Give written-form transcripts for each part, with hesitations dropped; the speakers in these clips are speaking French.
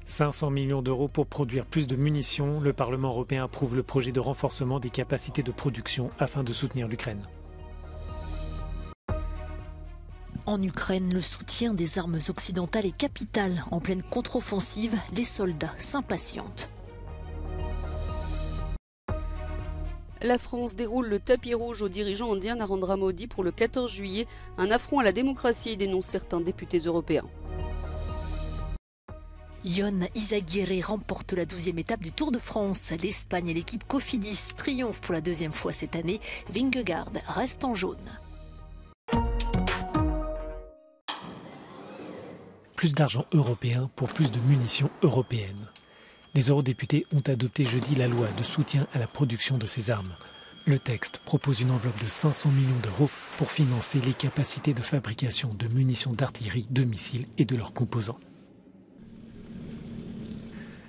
500 millions d'euros pour produire plus de munitions. Le Parlement européen approuve le projet de renforcement des capacités de production afin de soutenir l'Ukraine. En Ukraine, le soutien des armes occidentales est capital. En pleine contre-offensive, les soldats s'impatientent. La France déroule le tapis rouge au dirigeant indien Narendra Modi pour le 14 juillet, un affront à la démocratie, dénoncent certains députés européens. Ion Izagirre remporte la 12e étape du Tour de France. L'Espagne et l'équipe Cofidis triomphent pour la deuxième fois cette année. Vingegaard reste en jaune. Plus d'argent européen pour plus de munitions européennes. Les eurodéputés ont adopté jeudi la loi de soutien à la production de ces armes. Le texte propose une enveloppe de 500 millions d'euros pour financer les capacités de fabrication de munitions d'artillerie, de missiles et de leurs composants.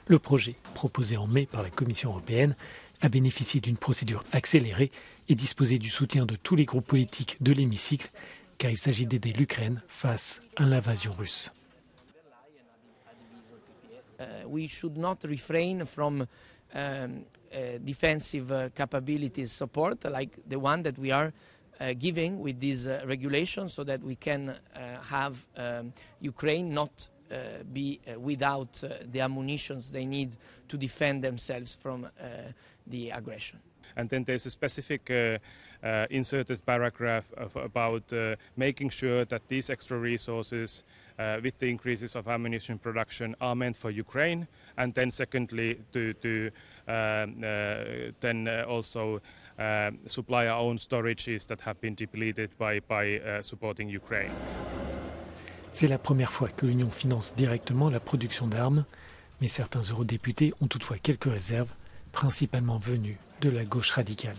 Le projet, proposé en mai par la Commission européenne, a bénéficié d'une procédure accélérée et disposé du soutien de tous les groupes politiques de l'hémicycle, car il s'agit d'aider l'Ukraine face à l'invasion russe. We should not refrain from defensive capabilities support like the one that we are giving with these regulations, so that we can have Ukraine not be without the ammunition they need to defend themselves from the aggression. And then there's a specific inserted paragraph about making sure that these extra resources with the increases of ammunition production are meant for Ukraine, and then secondly to then also supply our own storages that have been depleted by supporting Ukraine. C'est la première fois que l'Union finance directement la production d'armes, mais certains eurodéputés ont toutefois quelques réserves, principalement venues de la gauche radicale.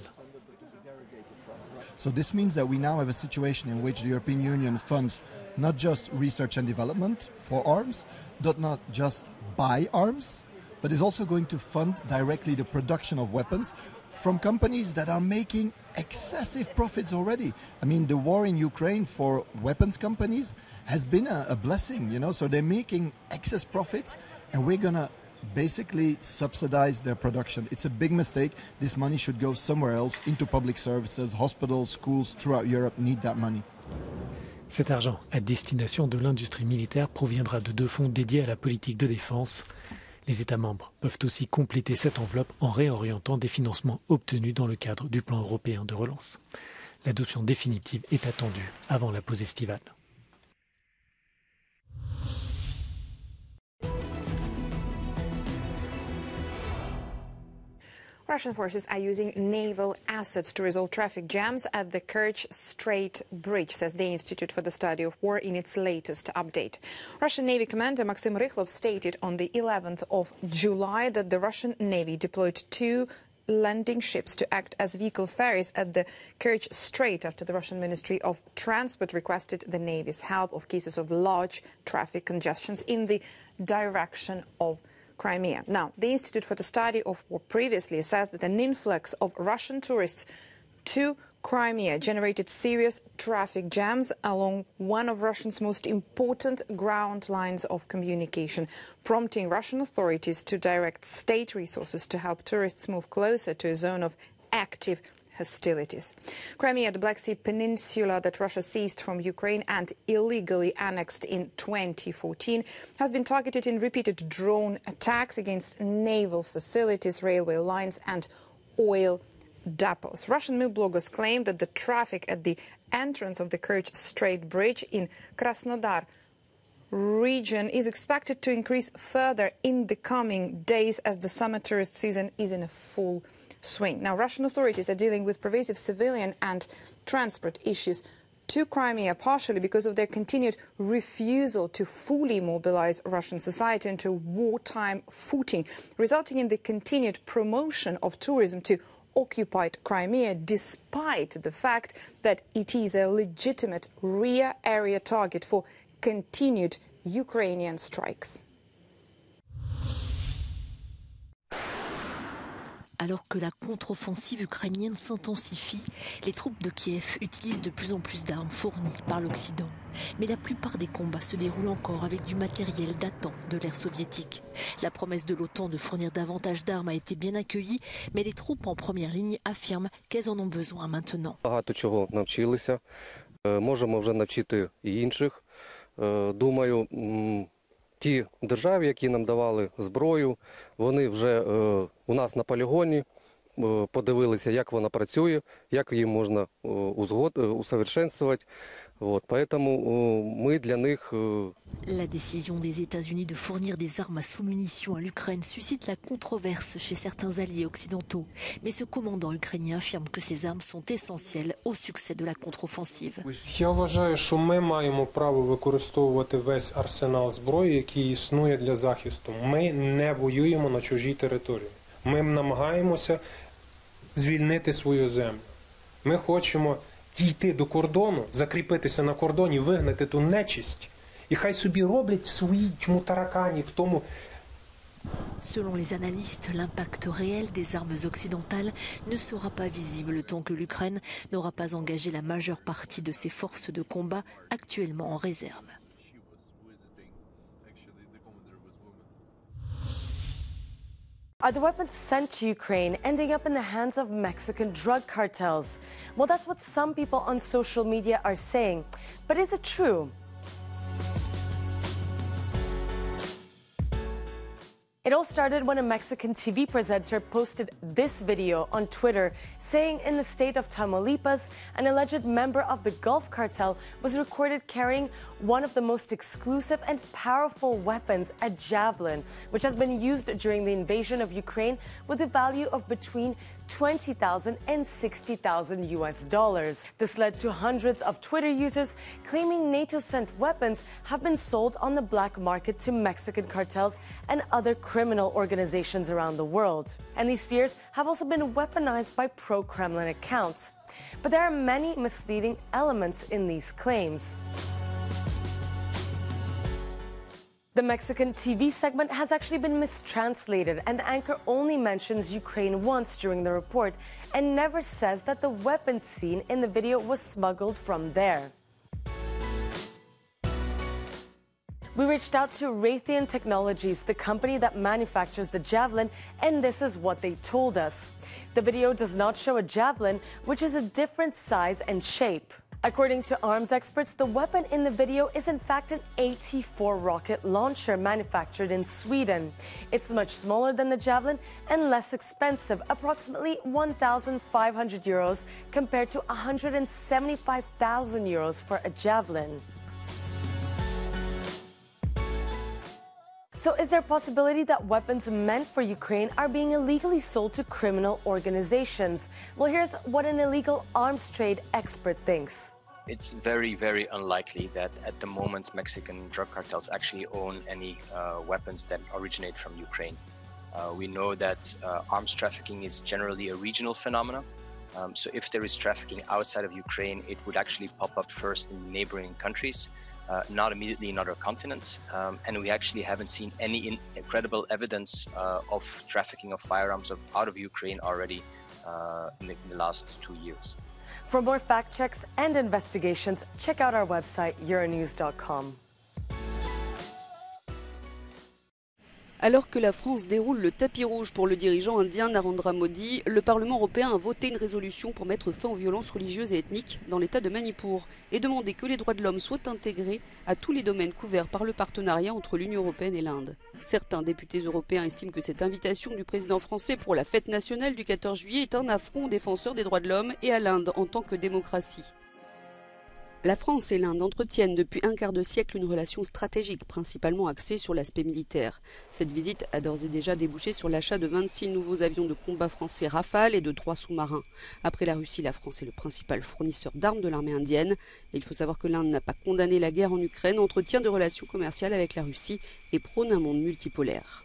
So this means that we now have a situation in which the European Union funds not just research and development for arms, not just buy arms, but is also going to fund directly the production of weapons from companies that are making excessive profits already. I mean, the war in Ukraine for weapons companies has been a blessing, you know, so they're making excess profits and we're going to basically subsidize their production. It's a big mistake. This money should go somewhere else, into public services. Hospitals, schools throughout Europe need that money. Cet argent à destination de l'industrie militaire proviendra de 2 fonds dédiés à la politique de défense. Les États membres peuvent aussi compléter cette enveloppe en réorientant des financements obtenus dans le cadre du plan européen de relance. L'adoption définitive est attendue avant la pause estivale. Russian forces are using naval assets to resolve traffic jams at the Kerch Strait Bridge, says the Institute for the Study of War in its latest update. Russian Navy Commander Maxim Rykhlov stated on the 11th of July that the Russian Navy deployed 2 landing ships to act as vehicle ferries at the Kerch Strait after the Russian Ministry of Transport requested the Navy's help of cases of large traffic congestions in the direction of Crimea. Now, the Institute for the Study of War previously assessed that an influx of Russian tourists to Crimea generated serious traffic jams along one of Russia's most important ground lines of communication, prompting Russian authorities to direct state resources to help tourists move closer to a zone of active hostilities. Crimea, the Black Sea peninsula that Russia seized from Ukraine and illegally annexed in 2014, has been targeted in repeated drone attacks against naval facilities, railway lines and oil depots. Russian milk bloggers claim that the traffic at the entrance of the Kerch Strait Bridge in Krasnodar region is expected to increase further in the coming days as the summer tourist season is in a full swing. Now, Russian authorities are dealing with pervasive civilian and transport issues to Crimea, partially because of their continued refusal to fully mobilize Russian society into wartime footing, resulting in the continued promotion of tourism to occupied Crimea, despite the fact that it is a legitimate rear area target for continued Ukrainian strikes. Alors que la contre-offensive ukrainienne s'intensifie, les troupes de Kiev utilisent de plus en plus d'armes fournies par l'Occident. Mais la plupart des combats se déroulent encore avec du matériel datant de l'ère soviétique. La promesse de l'OTAN de fournir davantage d'armes a été bien accueillie, mais les troupes en première ligne affirment qu'elles en ont besoin maintenant. Багато чого навчилися, можемо вже навчити і інших. Думаю, ті держави, які нам давали зброю, вони вже у нас на полігоні подивилися, як вона працює, як її можна усовершенствувати. Поэтому ми для них... La décision des États-Unis de fournir des armes à sous-munitions à l'Ukraine suscite la controverse chez certains alliés occidentaux. Mais ce commandant ukrainien affirme que ces armes sont essentielles au succès de la contre-offensive. Я вважаю, що ми маємо право використовувати весь арсенал зброї, який існує для захисту. Ми не воюємо на чужій території. Ми намагаємося звільнити свою землю. Ми хочемо дійти до кордону, закріпитися на кордоні, вигнати ту нечисть. І хай собі роблять в своїй таракані, в тому. Selon les analystes, l'impact réel des armes occidentales ne sera pas visible tant que l'Ukraine n'aura pas engagé la majeure partie de ses forces de combat actuellement en réserve. Are the weapons sent to Ukraine ending up in the hands of Mexican drug cartels? Well, that's what some people on social media are saying. But is it true? It all started when a Mexican TV presenter posted this video on Twitter saying in the state of Tamaulipas, an alleged member of the Gulf cartel was recorded carrying one of the most exclusive and powerful weapons, a javelin, which has been used during the invasion of Ukraine with a value of between $20,000 and $60,000 US. This led to hundreds of Twitter users claiming NATO-sent weapons have been sold on the black market to Mexican cartels and other criminal organizations around the world. And these fears have also been weaponized by pro-Kremlin accounts. But there are many misleading elements in these claims. The Mexican TV segment has actually been mistranslated, and the anchor only mentions Ukraine once during the report and never says that the weapons seen in the video was smuggled from there. We reached out to Raytheon Technologies, the company that manufactures the Javelin, and this is what they told us. The video does not show a Javelin, which is a different size and shape. According to arms experts, the weapon in the video is in fact an AT-4 rocket launcher manufactured in Sweden. It's much smaller than the Javelin and less expensive, approximately 1,500 euros compared to 175,000 euros for a Javelin. So is there a possibility that weapons meant for Ukraine are being illegally sold to criminal organizations? Well, here's what an illegal arms trade expert thinks. It's very, very unlikely that at the moment Mexican drug cartels actually own any weapons that originate from Ukraine. We know that arms trafficking is generally a regional phenomenon. So if there is trafficking outside of Ukraine, it would actually pop up first in neighboring countries. Not immediately in other continents, and we actually haven't seen any incredible evidence of trafficking of firearms out of Ukraine already in the last 2 years. For more fact checks and investigations, check out our website, euronews.com. Alors que la France déroule le tapis rouge pour le dirigeant indien Narendra Modi, le Parlement européen a voté une résolution pour mettre fin aux violences religieuses et ethniques dans l'État de Manipur et demander que les droits de l'homme soient intégrés à tous les domaines couverts par le partenariat entre l'Union européenne et l'Inde. Certains députés européens estiment que cette invitation du président français pour la fête nationale du 14 juillet est un affront aux défenseurs des droits de l'homme et à l'Inde en tant que démocratie. La France et l'Inde entretiennent depuis un quart de siècle une relation stratégique, principalement axée sur l'aspect militaire. Cette visite a d'ores et déjà débouché sur l'achat de 26 nouveaux avions de combat français Rafale et de 3 sous-marins. Après la Russie, la France est le principal fournisseur d'armes de l'armée indienne. Et il faut savoir que l'Inde n'a pas condamné la guerre en Ukraine, entretient de relations commerciales avec la Russie et prône un monde multipolaire.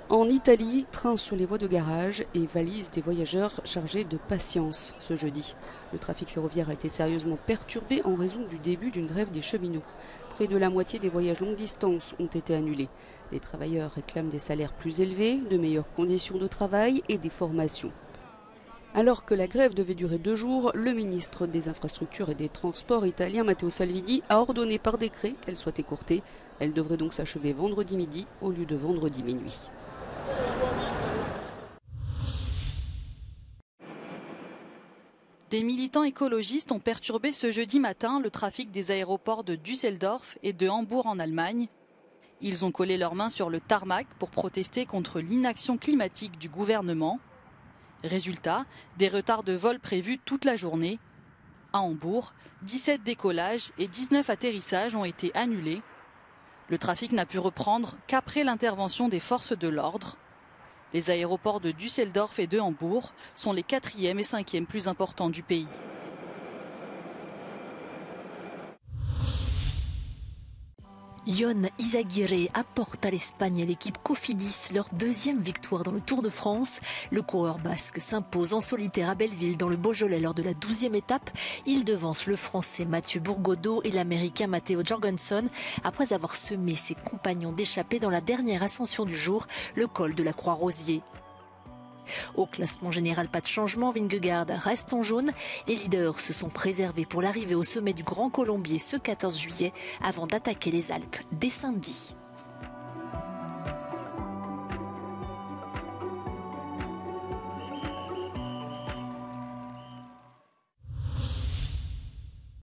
En Italie, train sur les voies de garage et valises des voyageurs chargés de patience ce jeudi. Le trafic ferroviaire a été sérieusement perturbé en raison du début d'une grève des cheminots. Près de la moitié des voyages longue distance ont été annulés. Les travailleurs réclament des salaires plus élevés, de meilleures conditions de travail et des formations. Alors que la grève devait durer 2 jours, le ministre des Infrastructures et des Transports italien Matteo Salvini a ordonné par décret qu'elle soit écourtée. Elle devrait donc s'achever vendredi midi au lieu de vendredi minuit. Des militants écologistes ont perturbé ce jeudi matin le trafic des aéroports de Düsseldorf et de Hambourg en Allemagne. Ils ont collé leurs mains sur le tarmac pour protester contre l'inaction climatique du gouvernement. Résultat, des retards de vol prévus toute la journée. À Hambourg, 17 décollages et 19 atterrissages ont été annulés. Le trafic n'a pu reprendre qu'après l'intervention des forces de l'ordre. Les aéroports de Düsseldorf et de Hambourg sont les 4e et 5e plus importants du pays. Ion Izagirre apporte à l'Espagne et l'équipe Cofidis leur 2e victoire dans le Tour de France. Le coureur basque s'impose en solitaire à Belleville dans le Beaujolais lors de la 12e étape. Il devance le Français Mathieu Bourgodeau et l'Américain Matteo Jorgensen après avoir semé ses compagnons d'échappée dans la dernière ascension du jour, le col de la Croix-Rosier. Au classement général, pas de changement, Vingegaard reste en jaune. Les leaders se sont préservés pour l'arrivée au sommet du Grand Colombier ce 14 juillet avant d'attaquer les Alpes dès samedi.